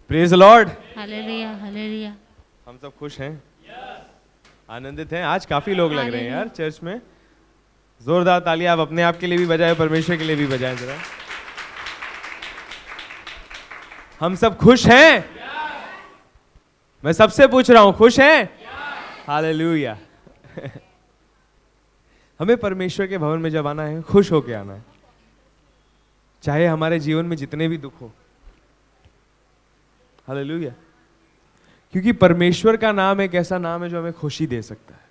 Praise Lord. Hallelujah hallelujah. हम सब खुश हैं, आनंदित हैं। आज काफी लोग लग रहे हैं यार चर्च में। जोरदार तालियां आप अपने आप के लिए भी बजाएं, परमेश्वर के लिए भी बजाएं जरा। हम सब खुश हैं। मैं सबसे पूछ रहा हूं, खुश हैं? हालेलुया। हमें परमेश्वर के भवन में जब आना है, खुश होके आना है, चाहे हमारे जीवन में जितने भी दुख हो। हालेलुया। क्योंकि परमेश्वर का नाम एक ऐसा नाम है जो हमें खुशी दे सकता है।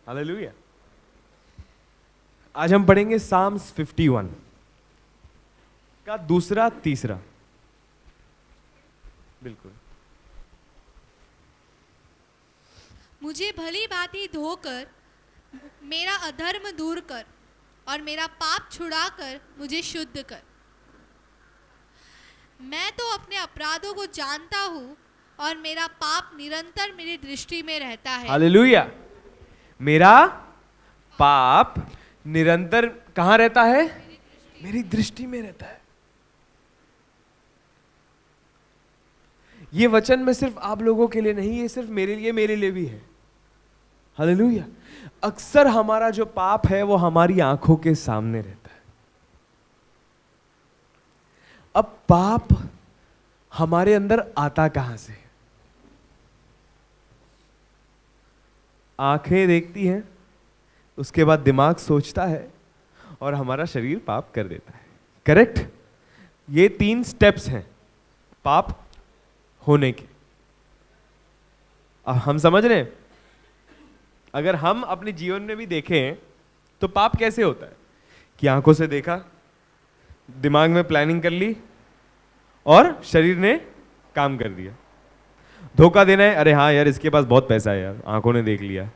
हालेलुया। आज हम पढ़ेंगे साम्स 51 का दूसरा तीसरा। बिल्कुल। मुझे भली भांति धोकर मेरा अधर्म दूर कर और मेरा पाप छुड़ाकर मुझे शुद्ध कर। मैं तो अपने अपराधों को जानता हूँ और मेरा पाप निरंतर मेरी दृष्टि में रहता है। हालेलुया। मेरा पाप निरंतर कहां रहता है? मेरी दृष्टि में रहता है। ये वचन में सिर्फ आप लोगों के लिए नहीं, ये सिर्फ मेरे लिए भी है। हालेलुया। अक्सर हमारा जो पाप है वो हमारी आंखों के सामने रहता है। अब पाप हमारे अंदर आता कहां से? आंखें देखती हैं, उसके बाद दिमाग सोचता है और हमारा शरीर पाप कर देता है। करेक्ट? ये 3 स्टेप्स हैं पाप होने के। अब हम समझ रहे हैं? अगर हम अपने जीवन में भी देखें तो पाप कैसे होता है कि आंखों से देखा, दिमाग में प्लानिंग कर ली और शरीर ने काम कर दिया। धोखा देना है, अरे हाँ यार इसके पास बहुत पैसा है यार, आंखों ने देख लिया,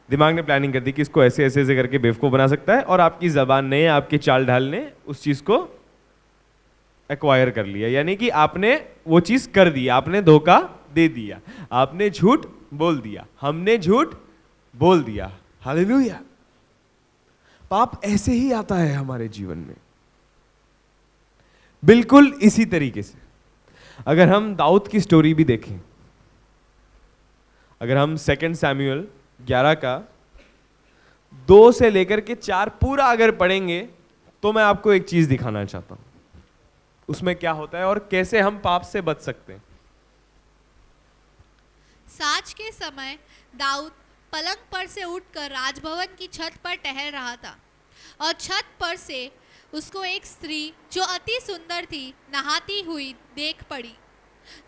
दिमाग ने प्लानिंग कर दी कि इसको ऐसे ऐसे ऐसे करके बेवकूफ बना सकता है, और आपकी जबान ने, आपकी चाल ढाल ने उस चीज को एक्वायर कर लिया। यानी कि आपने वो चीज कर दी, आपने धोखा दे दिया, आपने झूठ बोल दिया, हमने झूठ बोल दिया। हालेलुया। पाप ऐसे ही आता है हमारे जीवन में, बिल्कुल इसी तरीके से। अगर हम दाऊद की स्टोरी भी देखें, अगर हम 2 सैमुअल 11 का 2 से लेकर के 4 पूरा अगर पढ़ेंगे तो मैं आपको एक चीज दिखाना चाहता हूं उसमें क्या होता है और कैसे हम पाप से बच सकते हैं। साँझ के समय दाऊद पलंग पर से उठकर राजभवन की छत पर टहल रहा था और छत पर से उसको एक स्त्री जो अति सुंदर थी नहाती हुई देख पड़ी।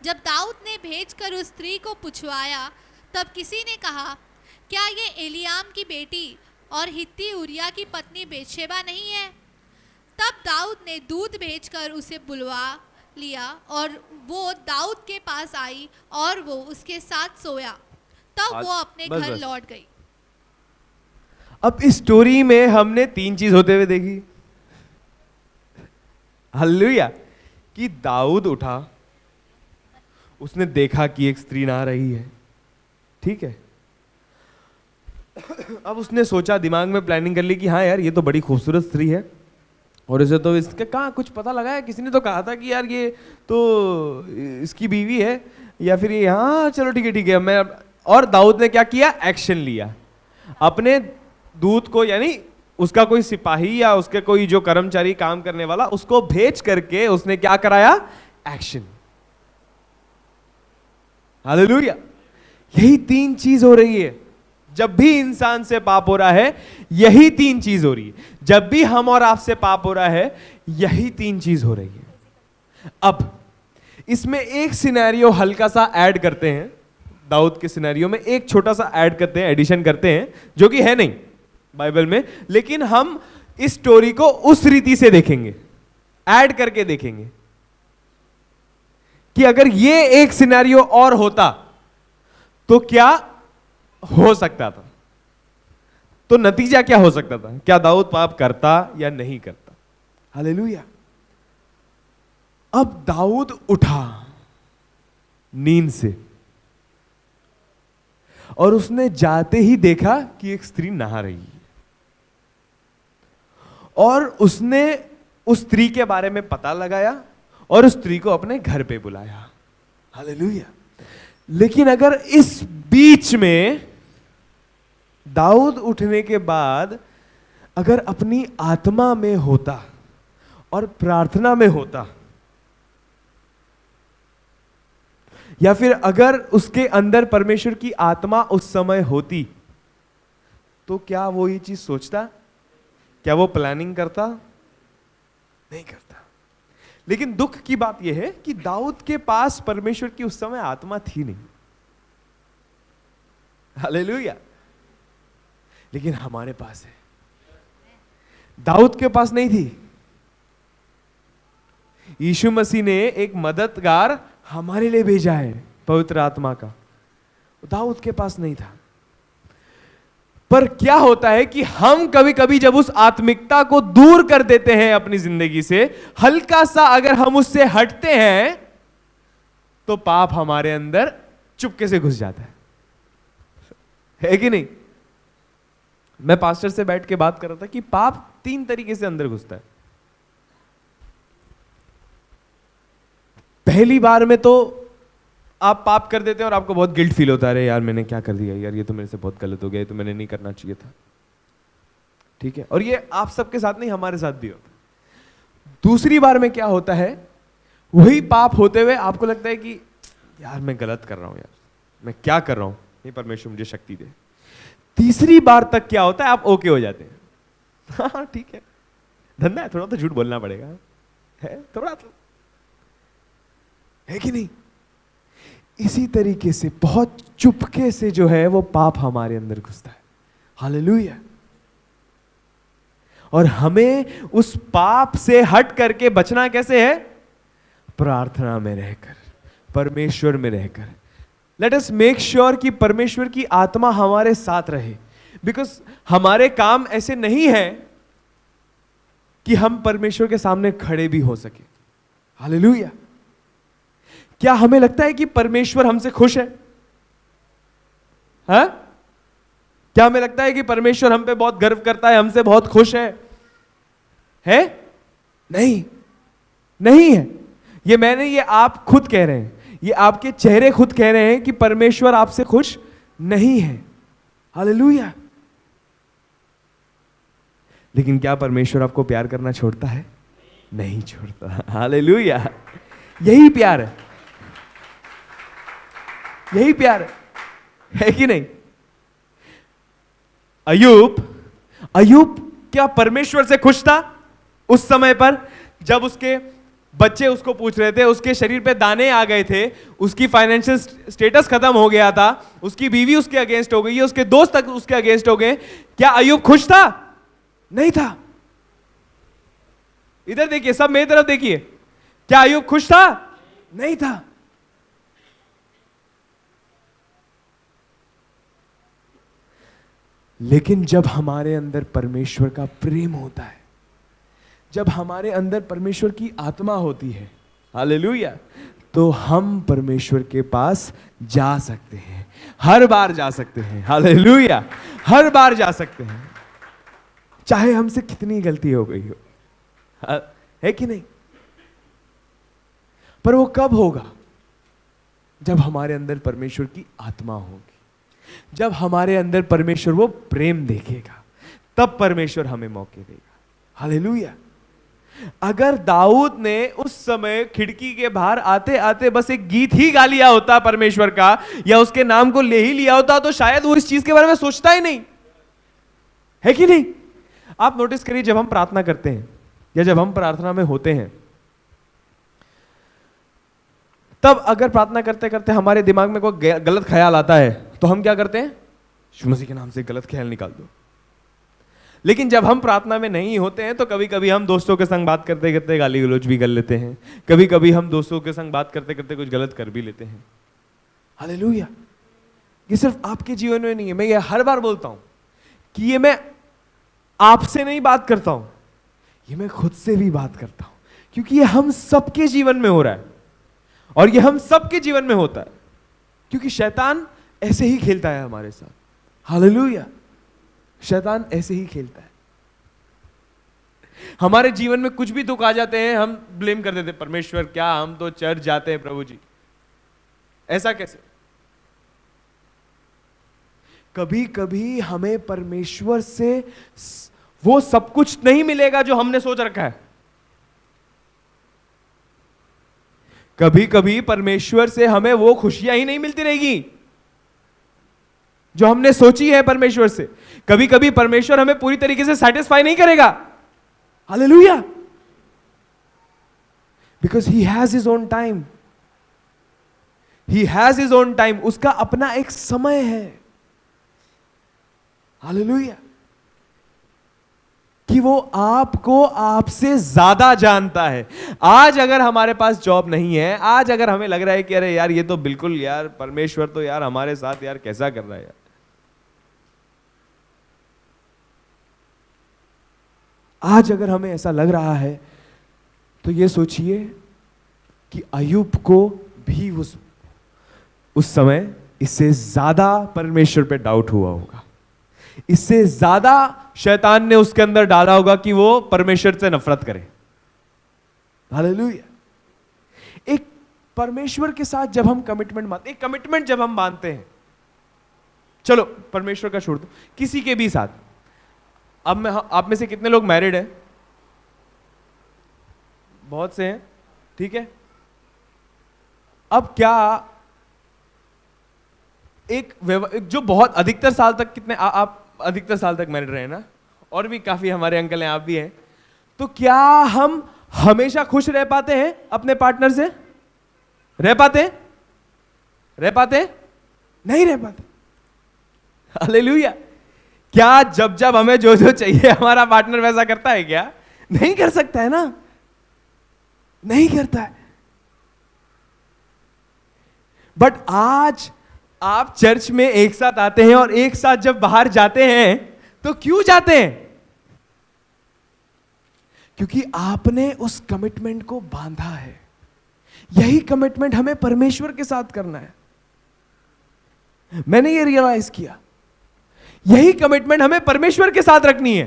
जब दाऊद ने भेजकर उस स्त्री को पूछवाया तब किसी ने कहा, क्या ये एलियाम की बेटी और हित्ती उरिया की पत्नी बेतशेबा नहीं है? तब दाऊद ने दूत भेजकर उसे बुलवा लिया और वो दाऊद के पास आई और वो उसके साथ सोया। तब वो अपने घर लौट गई। अब इस स्टोरी में हमने 3 चीज होते हुए देखी। हालेलुया। कि दाऊद उठा, उसने देखा कि एक स्त्री नहा रही है, ठीक है। अब उसने सोचा, दिमाग में प्लानिंग कर ली कि हाँ यार ये तो बड़ी खूबसूरत स्त्री है, और इसे तो इसका कहाँ कुछ पता लगा है, किसी ने तो कहा था कि यार ये तो इसकी बीवी है, या फिर ये, हाँ चलो ठीक है मैं। और दाऊद ने क्या किया? एक्शन लिया। अपने दूत को, यानी उसका कोई सिपाही या उसके कोई जो कर्मचारी काम करने वाला, उसको भेज करके उसने क्या कराया? एक्शन। हालेलुया। यही 3 चीज हो रही है जब भी इंसान से पाप हो रहा है। यही 3 चीज हो रही है जब भी हम और आपसे पाप हो रहा है। यही 3 चीज हो रही है। अब इसमें एक सिनेरियो हल्का सा ऐड करते हैं, दाऊद के सिनेरियो में एक छोटा सा ऐड करते हैं, एडिशन करते हैं, जो कि है नहीं बाइबल में, लेकिन हम इस स्टोरी को उस रीति से देखेंगे, ऐड करके देखेंगे कि अगर ये एक सिनेरियो और होता तो क्या हो सकता था, तो नतीजा क्या हो सकता था, क्या दाऊद पाप करता या नहीं करता। हालेलुया। अब दाऊद उठा नींद से और उसने जाते ही देखा कि एक स्त्री नहा रही है, और उसने उस स्त्री के बारे में पता लगाया और उस स्त्री को अपने घर पे बुलाया। हालेलुया। लेकिन अगर इस बीच में दाऊद उठने के बाद अगर अपनी आत्मा में होता और प्रार्थना में होता, या फिर अगर उसके अंदर परमेश्वर की आत्मा उस समय होती, तो क्या वो ये चीज सोचता? क्या वो प्लानिंग करता? नहीं करता। लेकिन दुख की बात यह है कि दाऊद के पास परमेश्वर की उस समय आत्मा थी नहीं। हालेलुया। लेकिन हमारे पास है। दाऊद के पास नहीं थी। यीशु मसीह ने एक मददगार हमारे लिए भेजा है, पवित्र आत्मा का। दाऊद के पास नहीं था। पर क्या होता है कि हम कभी कभी जब उस आत्मिकता को दूर कर देते हैं अपनी जिंदगी से, हल्का सा अगर हम उससे हटते हैं, तो पाप हमारे अंदर चुपके से घुस जाता है कि नहीं? मैं पास्टर से बैठ के बात कर रहा था कि पाप 3 तरीके से अंदर घुसता है। पहली बार में तो आप पाप कर देते हैं और आपको बहुत गिल्ट फील होता है, अरे यार मैंने क्या कर दिया यार, ये तो मेरे से बहुत गलत हो गया, ये तो मैंने नहीं करना चाहिए था। ठीक है, और ये आप सबके साथ नहीं, हमारे साथ भी होता है। दूसरी बार में क्या होता है, वही पाप होते हुए आपको लगता है कि यार मैं गलत कर रहा हूं, यार मैं क्या कर रहा हूं, ये परमेश्वर मुझे शक्ति दे। तीसरी बार तक क्या होता है, आप ओके हो जाते हैं। हाँ ठीक है, धंधा है, थोड़ा तो झूठ बोलना पड़ेगा, है थोड़ा तो, है कि नहीं? इसी तरीके से बहुत चुपके से जो है वो पाप हमारे अंदर घुसता है। हालेलुया। और हमें उस पाप से हट करके बचना कैसे है? प्रार्थना में रहकर, परमेश्वर में रहकर। लेट अस मेक श्योर कि परमेश्वर की आत्मा हमारे साथ रहे, बिकॉज हमारे काम ऐसे नहीं है कि हम परमेश्वर के सामने खड़े भी हो सके। हालेलुया। क्या हमें लगता है कि परमेश्वर हमसे खुश है? हाँ? क्या हमें लगता है कि परमेश्वर हम पे बहुत गर्व करता है, हमसे बहुत खुश है? नहीं, नहीं है। ये आप खुद कह रहे हैं, ये आपके चेहरे खुद कह रहे हैं कि परमेश्वर आपसे खुश नहीं है। हालेलुया। लेकिन क्या परमेश्वर आपको प्यार करना छोड़ता है? नहीं छोड़ता। हालेलुया। यही प्यार है, यही प्यार है कि नहीं? अय्यूब क्या परमेश्वर से खुश था उस समय पर, जब उसके बच्चे उसको पूछ रहे थे, उसके शरीर पे दाने आ गए थे, उसकी फाइनेंशियल स्टेटस खत्म हो गया था, उसकी बीवी उसके अगेंस्ट हो गई है, उसके दोस्त तक उसके अगेंस्ट हो गए। क्या अय्यूब खुश था? नहीं था। इधर देखिए, सब मेरी तरफ देखिए। क्या अय्यूब खुश था? नहीं था। लेकिन जब हमारे अंदर परमेश्वर का प्रेम होता है, जब हमारे अंदर परमेश्वर की आत्मा होती है, हालेलुया, तो हम परमेश्वर के पास जा सकते हैं, हर बार जा सकते हैं। हालेलुया। हर बार जा सकते हैं, चाहे हमसे कितनी गलती हो गई हो, है कि नहीं? पर वो कब होगा? जब हमारे अंदर परमेश्वर की आत्मा होगी, जब हमारे अंदर परमेश्वर वो प्रेम देखेगा, तब परमेश्वर हमें मौके देगा। हालेलुया। अगर दाऊद ने उस समय खिड़की के बाहर आते आते बस एक गीत ही गा लिया होता परमेश्वर का, या उसके नाम को ले ही लिया होता, तो शायद वो इस चीज के बारे में सोचता ही नहीं, है कि नहीं? आप नोटिस करिए, जब हम प्रार्थना करते हैं या जब हम प्रार्थना में होते हैं, तब अगर प्रार्थना करते करते हमारे दिमाग में कोई गलत ख्याल आता है, तो हम क्या करते हैं? यीशु मसीह के नाम से गलत ख्याल निकाल दो। लेकिन जब हम प्रार्थना में नहीं होते हैं, तो कभी कभी हम दोस्तों के संग बात करते करते गाली गलौज भी कर लेते हैं, कभी कभी हम दोस्तों के संग बात करते करते कुछ गलत कर भी लेते हैं। हालेलुया। ये सिर्फ आपके जीवन में नहीं है, मैं ये हर बार बोलता हूं कि ये मैं आपसे नहीं बात करता हूं, ये मैं खुद से भी बात करता हूं, क्योंकि ये हम सबके जीवन में हो रहा है, और ये हम सबके जीवन में होता है, क्योंकि शैतान ऐसे ही खेलता है हमारे साथ। हालेलुया। शैतान ऐसे ही खेलता है। हमारे जीवन में कुछ भी दुख आ जाते हैं, हम ब्लेम कर देते परमेश्वर, क्या हम तो चर्च जाते हैं प्रभु जी, ऐसा कैसे? कभी कभी हमें परमेश्वर से वो सब कुछ नहीं मिलेगा जो हमने सोच रखा है। कभी कभी परमेश्वर से हमें वो खुशियां ही नहीं मिलती रहेगी जो हमने सोची है परमेश्वर से। कभी कभी परमेश्वर हमें पूरी तरीके से सेटिस्फाई नहीं करेगा। Hallelujah, because he has his own time, he has his own time, उसका अपना एक समय है। हालेलुया, कि वो आपको आपसे ज्यादा जानता है। आज अगर हमारे पास जॉब नहीं है, आज अगर हमें लग रहा है कि अरे यार ये तो बिल्कुल यार परमेश्वर तो यार हमारे साथ यार कैसा कर रहा है यार, आज अगर हमें ऐसा लग रहा है तो ये सोचिए कि अय्यूब को भी उस समय इससे ज्यादा परमेश्वर पे डाउट हुआ होगा, इससे ज्यादा शैतान ने उसके अंदर डाला होगा कि वो परमेश्वर से नफरत करे। हालेलुया, एक परमेश्वर के साथ जब हम कमिटमेंट बांधते, एक कमिटमेंट जब हम बांधते हैं, चलो परमेश्वर का छोड़ दो, किसी के भी साथ, अब मैं, आप में से कितने लोग मैरिड हैं? बहुत से हैं, ठीक है। अब क्या एक जो बहुत अधिकतर साल तक, कितने आप अधिकतर साल तक मैरिड रहे ना, और भी काफी हमारे अंकल हैं, आप भी हैं, तो क्या हम हमेशा खुश रह पाते हैं अपने पार्टनर से? रह पाते हैं? रह पाते हैं? नहीं रह पाते। हालेलुया, क्या जब जब हमें जो जो चाहिए हमारा पार्टनर वैसा करता है क्या? नहीं कर सकता है ना, नहीं करता है। बट आज आप चर्च में एक साथ आते हैं और एक साथ जब बाहर जाते हैं तो क्यों जाते हैं? क्योंकि आपने उस कमिटमेंट को बांधा है। यही कमिटमेंट हमें परमेश्वर के साथ करना है। मैंने ये रियलाइज किया, यही कमिटमेंट हमें परमेश्वर के साथ रखनी है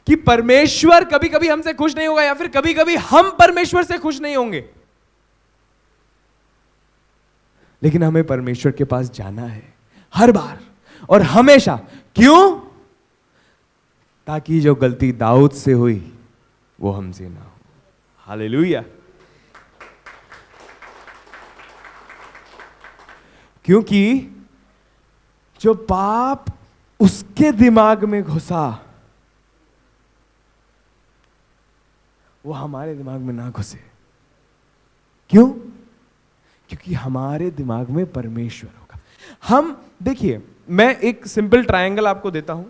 कि परमेश्वर कभी कभी हमसे खुश नहीं होगा, या फिर कभी कभी हम परमेश्वर से खुश नहीं होंगे, लेकिन हमें परमेश्वर के पास जाना है हर बार और हमेशा। क्यों? ताकि जो गलती दाऊद से हुई वो हमसे ना हो। हालेलुया, क्योंकि जो पाप उसके दिमाग में घुसा वो हमारे दिमाग में ना घुसे। क्यों? क्योंकि हमारे दिमाग में परमेश्वर होगा। हम देखिए, मैं एक सिंपल ट्रायंगल आपको देता हूं।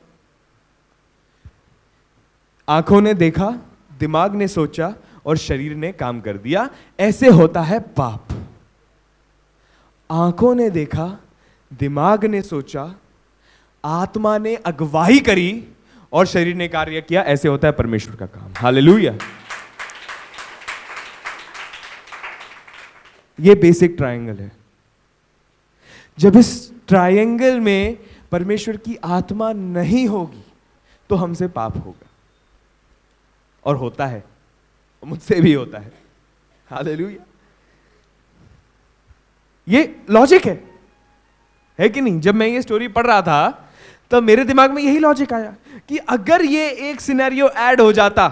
आंखों ने देखा, दिमाग ने सोचा और शरीर ने काम कर दिया, ऐसे होता है पाप। आंखों ने देखा, दिमाग ने सोचा, आत्मा ने अगुवाई करी और शरीर ने कार्य किया, ऐसे होता है परमेश्वर का काम। हालेलुया, ये बेसिक ट्रायंगल है। जब इस ट्रायंगल में परमेश्वर की आत्मा नहीं होगी तो हमसे पाप होगा, और होता है, मुझसे भी होता है। हालेलुया, ये लॉजिक है कि नहीं? जब मैं ये स्टोरी पढ़ रहा था तो मेरे दिमाग में यही लॉजिक आया कि अगर ये एक सिनेरियो ऐड हो जाता,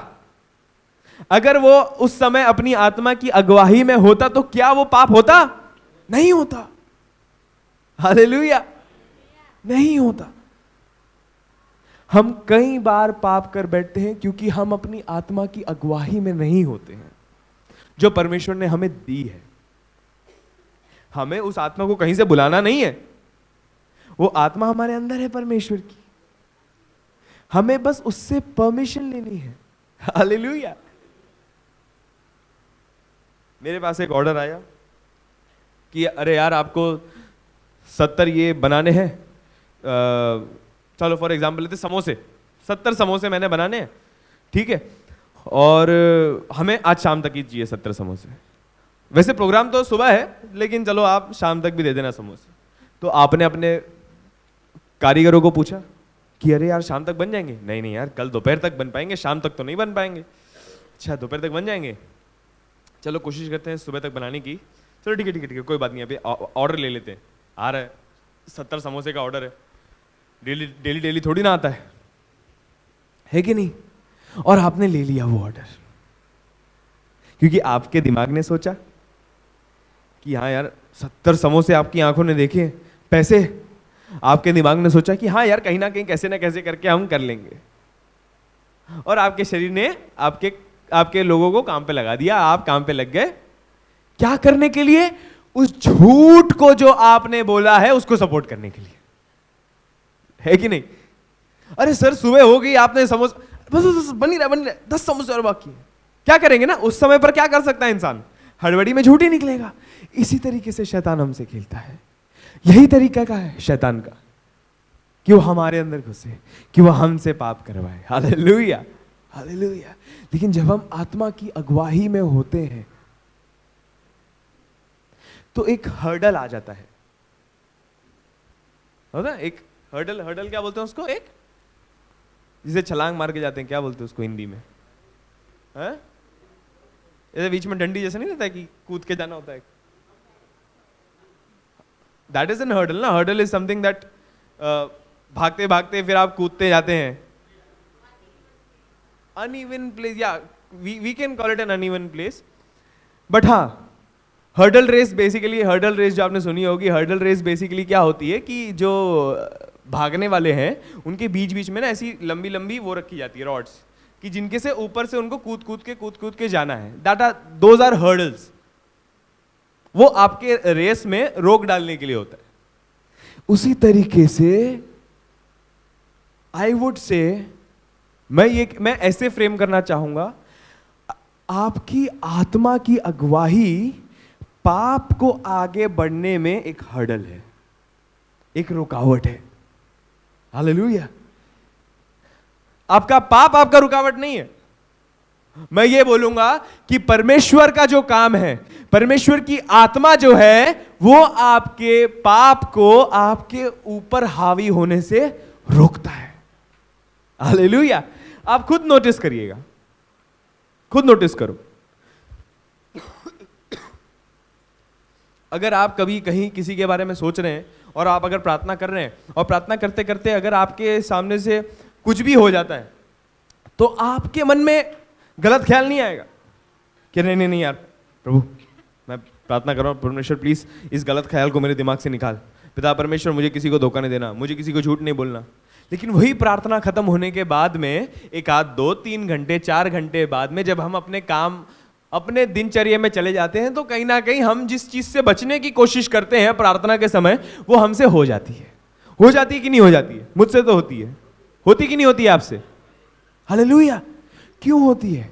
अगर वो उस समय अपनी आत्मा की अगुवाई में होता तो क्या वो पाप होता? नहीं होता। हालेलुया, नहीं होता। हम कई बार पाप कर बैठते हैं क्योंकि हम अपनी आत्मा की अगुवाई में नहीं होते हैं जो परमेश्वर ने हमें दी है। हमें उस आत्मा को कहीं से बुलाना नहीं है, वो आत्मा हमारे अंदर है परमेश्वर की, हमें बस उससे परमिशन लेनी है। हालेलुया। मेरे पास एक ऑर्डर आया कि अरे यार आपको 70 ये बनाने हैं, चलो फॉर एग्जांपल लेते समोसे, 70 समोसे मैंने बनाने हैं, ठीक है, और हमें आज शाम तक ही चाहिए 70 समोसे। वैसे प्रोग्राम तो सुबह है, लेकिन चलो आप शाम तक भी दे देना समोसे। तो आपने अपने कारीगरों को पूछा कि अरे यार शाम तक बन जाएंगे, नहीं नहीं यार कल दोपहर तक बन पाएंगे, शाम तक तो नहीं बन पाएंगे। अच्छा दोपहर तक बन जाएंगे, चलो कोशिश करते हैं सुबह तक बनाने की। चलो ठीक है ठीक है ठीक है, कोई बात नहीं, अभी ऑर्डर ले लेते हैं। आ रहा है 70 समोसे का ऑर्डर है, डेली डेली डेली थोड़ी ना आता है कि नहीं? और आपने ले लिया वो ऑर्डर, क्योंकि आपके दिमाग ने सोचा कि हाँ यार 70 समोसे आपकी आंखों ने देखे, पैसे, आपके दिमाग ने सोचा कि हाँ यार कहीं ना कहीं कैसे ना कैसे करके हम कर लेंगे, और आपके शरीर ने आपके लोगों को काम पे लगा दिया। आप काम पे लग गए, क्या करने के लिए? उस झूठ को जो आपने बोला है उसको सपोर्ट करने के लिए, है कि नहीं? अरे सर सुबह हो गई, आपने समोसा बस बन ही रहा 10 समोसे और बाकी है, क्या करेंगे ना? उस समय पर क्या कर सकता है इंसान? हड़बड़ी में झूठ ही निकलेगा। इसी तरीके से शैतान हमसे खेलता है। यही तरीका का है शैतान का, कि वो हमारे अंदर घुसे, कि वो हमसे पाप करवाए। Hallelujah hallelujah. लेकिन जब हम आत्मा की अगुवाई में होते हैं तो एक हर्डल आ जाता है, होता है एक हर्डल। हर्डल क्या बोलते हैं उसको? एक जिसे छलांग मार के जाते हैं, क्या बोलते हैं उसको हिंदी में? ऐसे बीच में डंडी जैसा नहीं रहता है कि कूद के जाना होता है? दैट इज एन हर्डल ना। हर्डल इज समथिंग दैट भागते भागते फिर आप कूदते जाते हैं। अनइवन प्लेस, या we can call it an uneven place. But हाँ, hurdle race basically, hurdle race जो आपने सुनी होगी, हर्डल रेस बेसिकली क्या होती है कि जो भागने वाले हैं उनके बीच बीच में ना ऐसी लंबी लंबी वो रखी जाती है, रॉड्स, कि जिनके से ऊपर से उनको कूद कूद के जाना है। Those are hurdles. वो आपके रेस में रोक डालने के लिए होता है। उसी तरीके से आई वुड से मैं ऐसे फ्रेम करना चाहूंगा, आपकी आत्मा की अगुवाई पाप को आगे बढ़ने में एक हर्डल है, एक रुकावट है। हालेलुया। आपका पाप आपका रुकावट नहीं है। मैं ये बोलूंगा कि परमेश्वर का जो काम है, परमेश्वर की आत्मा जो है, वो आपके पाप को आपके ऊपर हावी होने से रोकता है। हालेलुया। आप खुद नोटिस करिएगा, खुद नोटिस करो। अगर आप कभी कहीं किसी के बारे में सोच रहे हैं और आप अगर प्रार्थना कर रहे हैं, और प्रार्थना करते करते अगर आपके सामने से कुछ भी हो जाता है, तो आपके मन में गलत ख्याल नहीं आएगा कि नहीं नहीं नहीं यार प्रभु, मैं प्रार्थना कर रहा हूँ, परमेश्वर प्लीज इस गलत ख्याल को मेरे दिमाग से निकाल। पिता परमेश्वर, मुझे किसी को धोखा नहीं देना, मुझे किसी को झूठ नहीं बोलना। लेकिन वही प्रार्थना खत्म होने के बाद में एक आध 2-3 घंटे 4 घंटे बाद में जब हम अपने काम, अपने दिनचर्या में चले जाते हैं, तो कहीं ना कहीं हम जिस चीज से बचने की कोशिश करते हैं प्रार्थना के समय, वो हमसे हो जाती है। हो जाती है कि नहीं हो जाती है? मुझसे तो होती है। होती कि नहीं होती है आपसे? हालेलुया। क्यों होती है?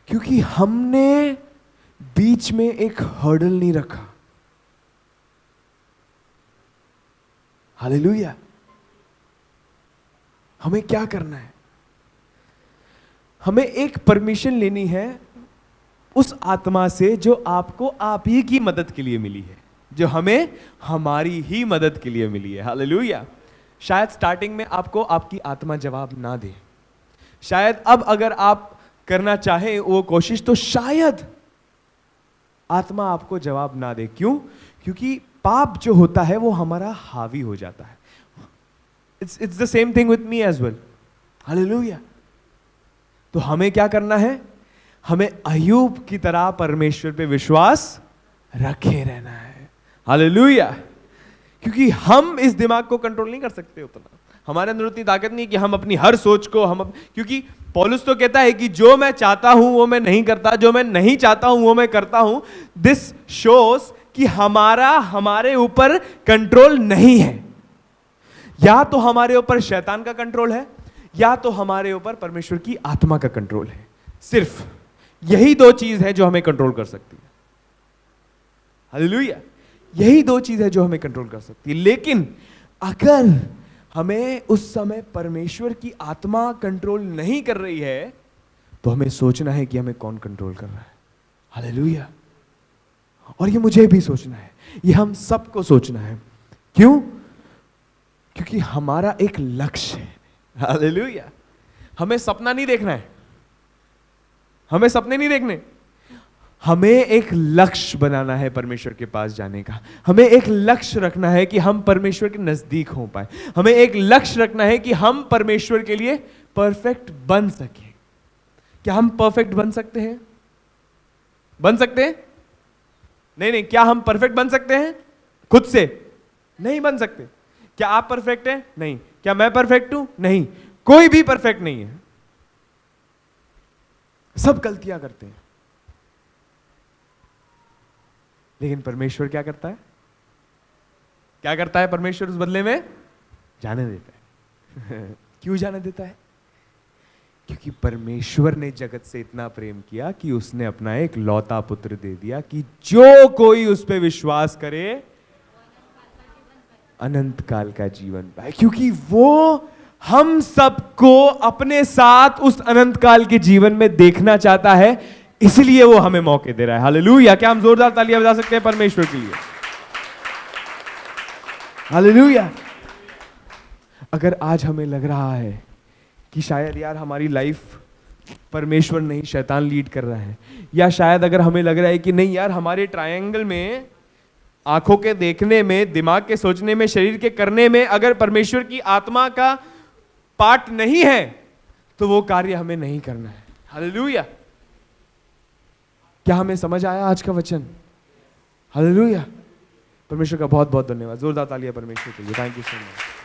क्योंकि हमने बीच में एक हर्डल नहीं रखा। हालेलुया। हमें क्या करना है? हमें एक परमिशन लेनी है उस आत्मा से जो आपको आप ही की मदद के लिए मिली है, जो हमें हमारी ही मदद के लिए मिली है। हालेलुया। शायद स्टार्टिंग में आपको आपकी आत्मा जवाब ना दे, शायद अब अगर आप करना चाहे वो कोशिश, तो शायद आत्मा आपको जवाब ना दे। क्यों? क्योंकि पाप जो होता है वो हमारा हावी हो जाता है। It's the same thing with me as well. Hallelujah. तो हमें क्या करना है? हमें अय्यूब की तरह परमेश्वर पे विश्वास रखे रहना है। हालेलुया। क्योंकि हम इस दिमाग को कंट्रोल नहीं कर सकते उतना, हमारे अंदर उतनी ताकत नहीं कि हम अपनी हर सोच को क्योंकि पौलुस तो कहता है कि जो मैं चाहता हूं वो मैं नहीं करता, जो मैं नहीं चाहता हूं वो मैं करता हूं। दिस शोस कि हमारे ऊपर कंट्रोल नहीं है। या तो हमारे ऊपर शैतान का कंट्रोल है, या तो हमारे ऊपर परमेश्वर की आत्मा का कंट्रोल है। सिर्फ यही 2 चीज है जो हमें कंट्रोल कर सकती है। हालेलुया। यही 2 चीज है जो हमें कंट्रोल कर सकती है। लेकिन अगर हमें उस समय परमेश्वर की आत्मा कंट्रोल नहीं कर रही है, तो हमें सोचना है कि हमें कौन कंट्रोल कर रहा है। हालेलुया। और ये मुझे भी सोचना है, ये हम सबको सोचना है। क्यों? क्योंकि हमारा एक लक्ष्य है, हालेलुया। हमें सपना नहीं देखना है, हमें सपने नहीं देखने, हमें एक लक्ष्य बनाना है परमेश्वर के पास जाने का। हमें एक लक्ष्य रखना है कि हम परमेश्वर के नजदीक हो पाए। हमें एक लक्ष्य रखना है कि हम परमेश्वर के लिए परफेक्ट बन सके। क्या हम परफेक्ट बन सकते हैं? बन सकते हैं? नहीं नहीं। क्या हम परफेक्ट बन सकते हैं खुद से? नहीं बन सकते। क्या आप परफेक्ट हैं? नहीं। क्या मैं परफेक्ट हूं? नहीं। कोई भी परफेक्ट नहीं है, सब गलतियां करते हैं। लेकिन परमेश्वर क्या करता है? क्या करता है परमेश्वर उस बदले में? जाने देता है। क्यों जाने देता है? क्योंकि परमेश्वर ने जगत से इतना प्रेम किया कि उसने अपना एक लौता पुत्र दे दिया कि जो कोई उस पर विश्वास करे अनंत काल का जीवन पाए। क्योंकि वो हम सबको अपने साथ उस अनंत काल के जीवन में देखना चाहता है, इसलिए वो हमें मौके दे रहा है। हालेलुया। क्या हम जोरदार तालियां बजा सकते हैं परमेश्वर के लिए? हालेलुया। अगर आज हमें लग रहा है कि शायद यार हमारी लाइफ परमेश्वर नहीं शैतान लीड कर रहा है, या शायद अगर हमें लग रहा है कि नहीं यार हमारे ट्रायंगल में, आंखों के देखने में, दिमाग के सोचने में, शरीर के करने में अगर परमेश्वर की आत्मा का पार्ट नहीं है, तो वो कार्य हमें नहीं करना है। हालेलुया। क्या हमें समझ आया आज का वचन? हालेलुया। परमेश्वर का बहुत बहुत धन्यवाद। जोरदार तालियां परमेश्वर के लिए। Thank you so much.